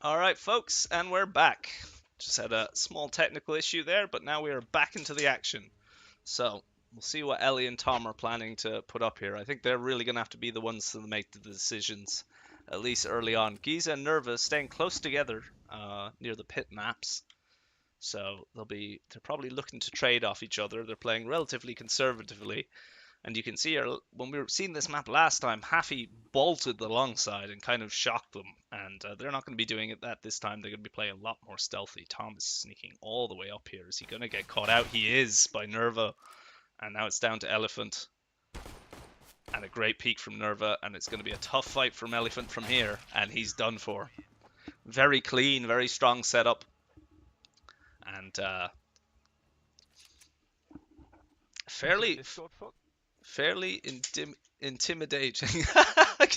Alright folks, and we're back. Just had a small technical issue there, but now we are back into the action. So, we'll see what Ellie and Tom are planning to put up here. I think they're really going to have to be the ones to make the decisions, at least early on. Giza and Nerveux staying close together near the pit maps. So, they're probably looking to trade off each other. They're playing relatively conservatively. And you can see here, when we were seeing this map last time, Haffy bolted the long side and kind of shocked them. And they're not going to be doing that this time. They're going to be playing a lot more stealthy. Tom is sneaking all the way up here. Is he going to get caught out? He is, by Nerveux. And now it's down to Elephant. And a great peek from Nerveux. And it's going to be a tough fight from Elephant from here. And he's done for. Very clean, very strong setup. And fairly intimidating. I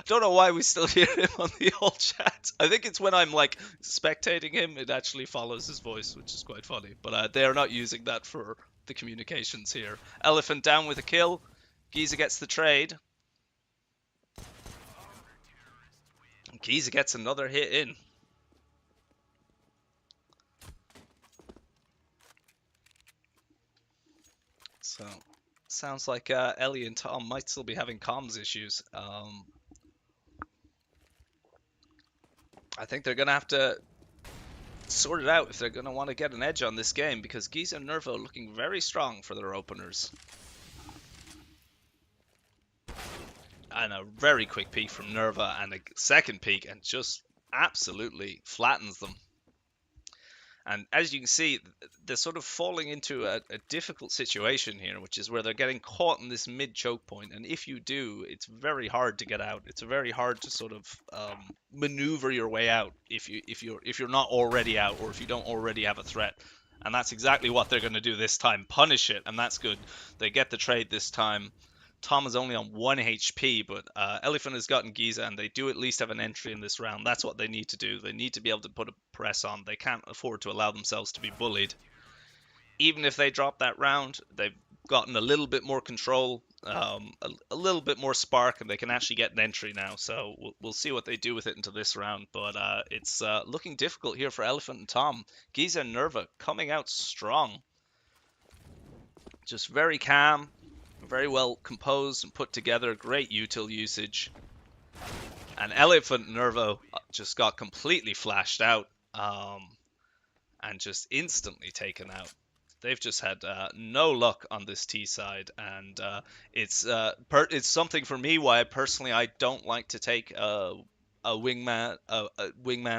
don't know why we still hear him on the old chat. I think it's when I'm like spectating him, it actually follows his voice, which is quite funny. But they are not using that for the communications here. Elephant down with a kill. Giza gets the trade. And Giza gets another hit in. So, sounds like Ellie and Tom might still be having comms issues. I think they're going to have to sort it out if they're going to want to get an edge on this game, because Giza and Nerveux are looking very strong for their openers. And a very quick peek from Nerveux and a second peek and just absolutely flattens them. And as you can see, they're sort of falling into a difficult situation here, which is where they're getting caught in this mid-choke point. And if you do, it's very hard to get out. It's very hard to sort of maneuver your way out if you're not already out, or if you don't already have a threat. And that's exactly what they're going to do this time. Punish it, and that's good. They get the trade this time. Tom is only on 1 HP, but Elephant has gotten Giza, and they do at least have an entry in this round. That's what they need to do. They need to be able to put a press on. They can't afford to allow themselves to be bullied. Even if they drop that round, they've gotten a little bit more control, a little bit more spark, and they can actually get an entry now. So we'll see what they do with it into this round. But it's looking difficult here for Elephant and Tom. Giza and Nerveux coming out strong. Just very calm. Very well composed and put together. Great util usage. And Elephant and Nerveux just got completely flashed out and just instantly taken out. They've just had no luck on this T side, and it's something for me why I don't like to take a wingman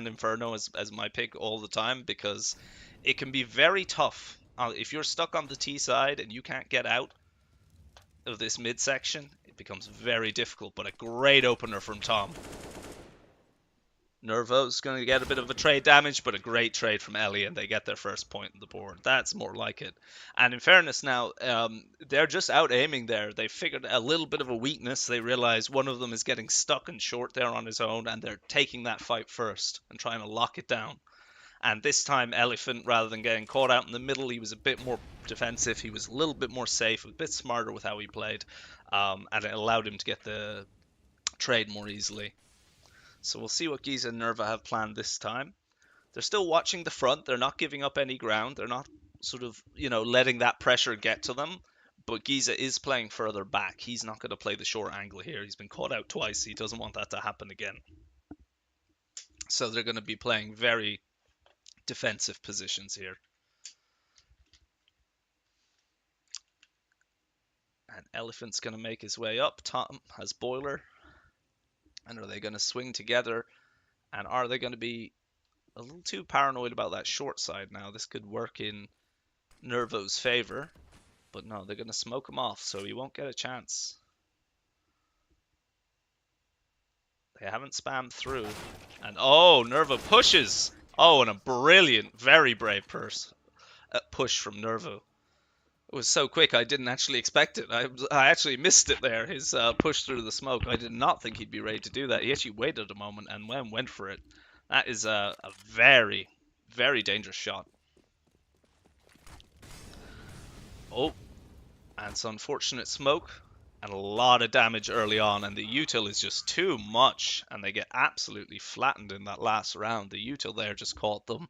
Inferno as my pick all the time, because it can be very tough if you're stuck on the T side and you can't get out of this midsection. It becomes very difficult, but a great opener from Tom. Nerveux is going to get a bit of a trade damage, but a great trade from Ellie, and they get their first point on the board. That's more like it. And in fairness now, they're just out aiming there. They figured a little bit of a weakness. They realize one of them is getting stuck and short there on his own, and they're taking that fight first and trying to lock it down. And this time, Elephant, rather than getting caught out in the middle, he was a bit more defensive. He was a little bit more safe, a bit smarter with how he played. And it allowed him to get the trade more easily. So we'll see what Giza and Nerveux have planned this time. They're still watching the front. They're not giving up any ground. They're not sort of, letting that pressure get to them. But Giza is playing further back. He's not going to play the short angle here. He's been caught out twice. He doesn't want that to happen again. So they're going to be playing very defensive positions here. And Elephant's going to make his way up. Tom has Boiler. And are they going to swing together? And are they going to be a little too paranoid about that short side now? This could work in Nerveux's favor. But no, they're going to smoke him off, so he won't get a chance. They haven't spammed through. And oh, Nerveux pushes! Oh, and a brilliant, very brave push from Nerveux. It was so quick, I didn't actually expect it. I actually missed it there, his push through the smoke. I did not think he'd be ready to do that. He actually waited a moment and went for it. That is a very, very dangerous shot. Oh, and it's unfortunate smoke. and a lot of damage early on, and the util is just too much, and they get absolutely flattened in that last round. The util there just caught them.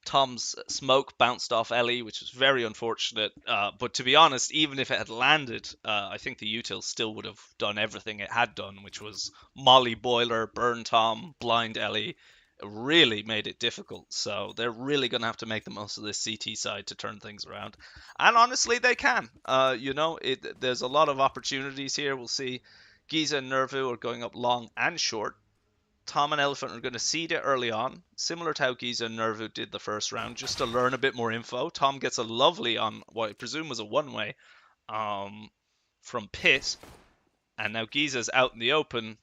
Tom's smoke bounced off Ellie, which was very unfortunate. But to be honest, even if it had landed, I think the util still would have done everything it had done, which was molly Boiler, burn Tom, blind Ellie. It really made it difficult. So they're really going to have to make the most of this CT side to turn things around. And honestly, they can. There's a lot of opportunities here. We'll see. Giza and Nerveux are going up long and short. Tom and Elephant are going to seed it early on, similar to how Giza and Nerveux did the first round, just to learn a bit more info. Tom gets a lovely on what I presume was a one-way from Pit, and now Giza's out in the open,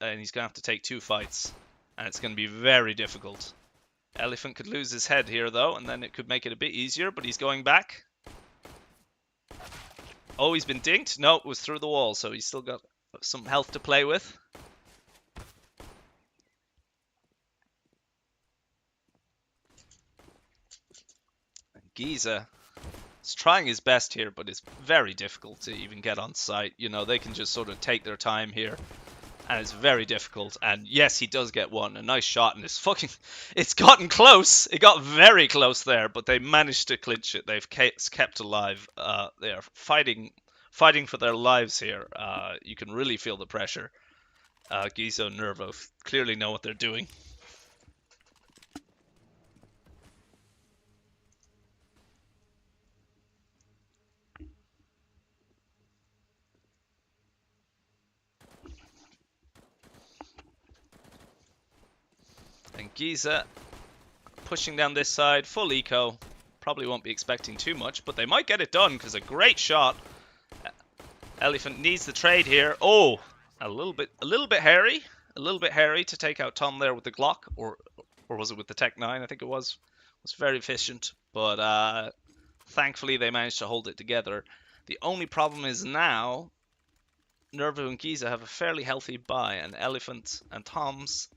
and he's going to have to take 2 fights, and it's going to be very difficult. Elephant could lose his head here, though, and then it could make it a bit easier, but he's going back. Oh, he's been dinked? No, it was through the wall, so he's still got some health to play with. Giza is trying his best here, but it's very difficult to even get on site. You know, they can just sort of take their time here, and it's very difficult. And yes, he does get one. A nice shot, and it's gotten close. It got very close there, but they managed to clinch it. They've kept alive. They are fighting for their lives here. You can really feel the pressure. Giza and Nerveux clearly know what they're doing. And Giza pushing down this side, full eco. Probably won't be expecting too much, but they might get it done because a great shot. Elephant needs the trade here. Oh, a little bit hairy. A little bit hairy to take out Tom there with the Glock, or was it with the Tech 9? I think it was. It was very efficient, but thankfully they managed to hold it together. The only problem is now Nerveux and Giza have a fairly healthy buy, and Elephant and Tom's,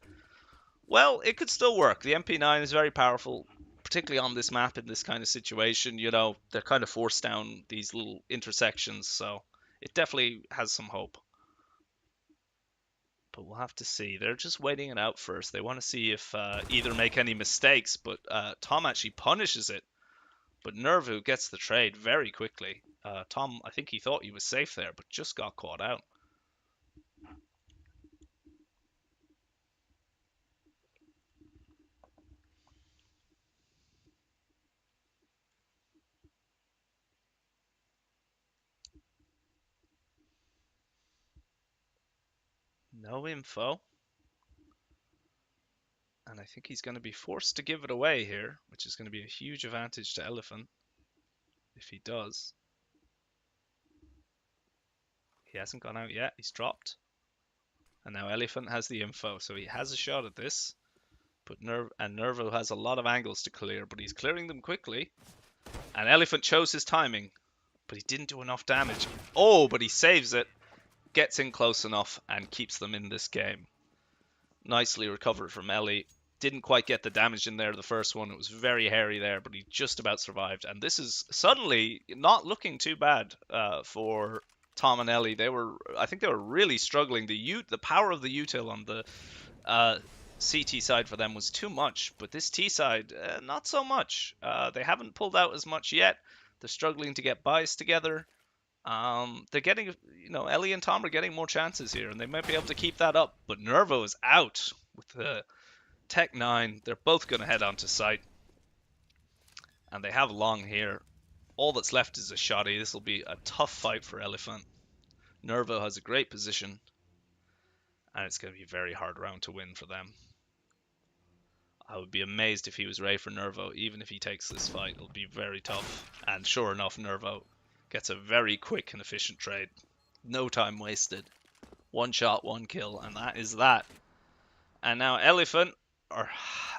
well, it could still work. The MP9 is very powerful, particularly on this map in this kind of situation. You know, they're kind of forced down these little intersections, so it definitely has some hope. But we'll have to see. They're just waiting it out first. They want to see if either make any mistakes, but Tom actually punishes it. But Nerveux gets the trade very quickly. Tom, I think he thought he was safe there, but just got caught out. No info. And I think he's going to be forced to give it away here, which is going to be a huge advantage to Elephant if he does. He hasn't gone out yet. He's dropped. And now Elephant has the info, so he has a shot at this. But Nerveux has a lot of angles to clear, but he's clearing them quickly. And Elephant chose his timing, but he didn't do enough damage. Oh, but he saves it, gets in close enough, and keeps them in this game. Nicely recovered from Ellie. Didn't quite get the damage in there the first one. It was very hairy there, but he just about survived. And this is suddenly not looking too bad for Tom and Ellie. I think they were really struggling. The power of the util on the CT side for them was too much, but this T side, not so much. They haven't pulled out as much yet. They're struggling to get buys together. They're getting, Ellie and Tom are getting more chances here, and they might be able to keep that up. But Nerveux is out with the Tech 9. They're both going to head onto site, and they have long here. All that's left is a shotty. This will be a tough fight for Elephant. Nerveux has a great position, and it's going to be a very hard round to win for them. I would be amazed if he was ready for Nerveux. Even if he takes this fight, it'll be very tough. And sure enough, Nerveux gets a very quick and efficient trade. No time wasted. One shot, one kill, and that is that. And now Elephant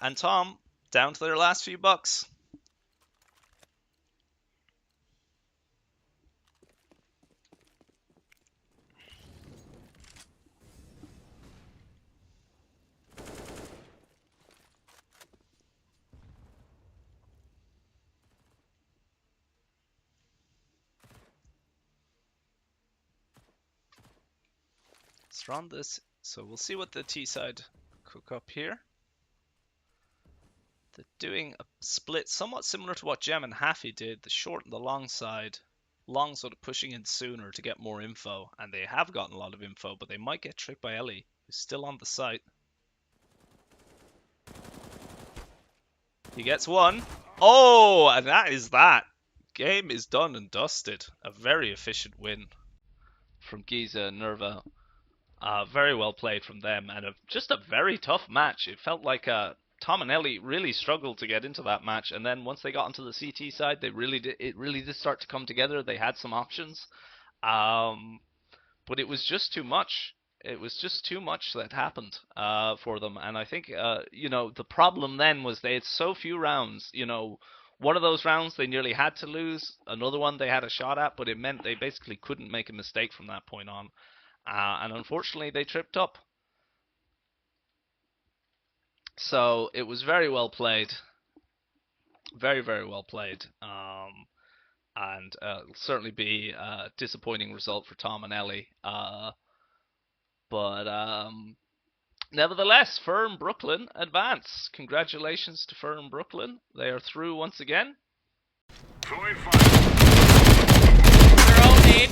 and Tom down to their last few bucks. surround this. So we'll see what the T side cook up here. They're doing a split somewhat similar to what Gem and Haffy did, the short and the long side. Long sort of pushing in sooner to get more info, and they have gotten a lot of info, but they might get tricked by Ellie, who's still on the site. He gets one. Oh, and that is that. Game is done and dusted. A very efficient win from Giza and Nerveux. Very well played from them, and just a very tough match. It felt like Tom and Ellie really struggled to get into that match, and then once they got onto the CT side, they really did. It really did start to come together. They had some options, but it was just too much. It was just too much that happened for them, and I think the problem then was they had so few rounds. One of those rounds they nearly had to lose. Another one they had a shot at, but it meant they basically couldn't make a mistake from that point on. And unfortunately, they tripped up. So it was very well played. Very, very well played. And certainly be a disappointing result for Tom and Ellie. But nevertheless, Firm Brooklyn advance. Congratulations to Firm Brooklyn. They are through once again. Their own age.